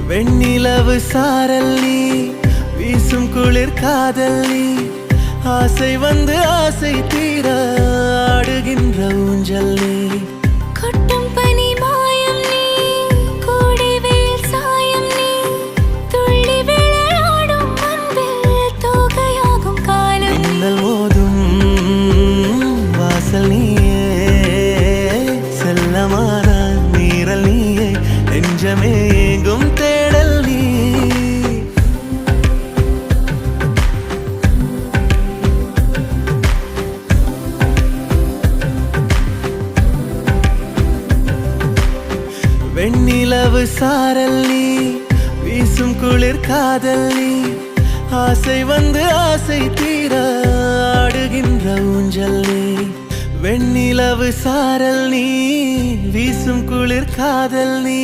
வெண்ணிலவு சாரல் நீ, வீசும் குளிர் காதல் நீ, ஆசை வந்து ஆசை தீர ஆடுகின்ற ஊஞ்சல் நீ. கொட்டும் பனி மாயம் நீ, கோடை வெயில் சாயம் நீ, துள்ளி விளையாடும் அன்பில் தோகையாகும் காலம். மின்னல் மோதும் வாசல் நீயே, செல்லமான நீரல் நீயே, நெஞ்சமே எங்கும் தேடல் நீ. வெண்ணிலவு சாரல் நீ, வீசும் குளிர் காதல் நீ, ஆசை வந்து ஆசை தீர ஆடுகின்ற ஊஞ்சல் நீ. வெண்ணிலவு சாரல் நீ, வீசும் குளிர் காதல் நீ,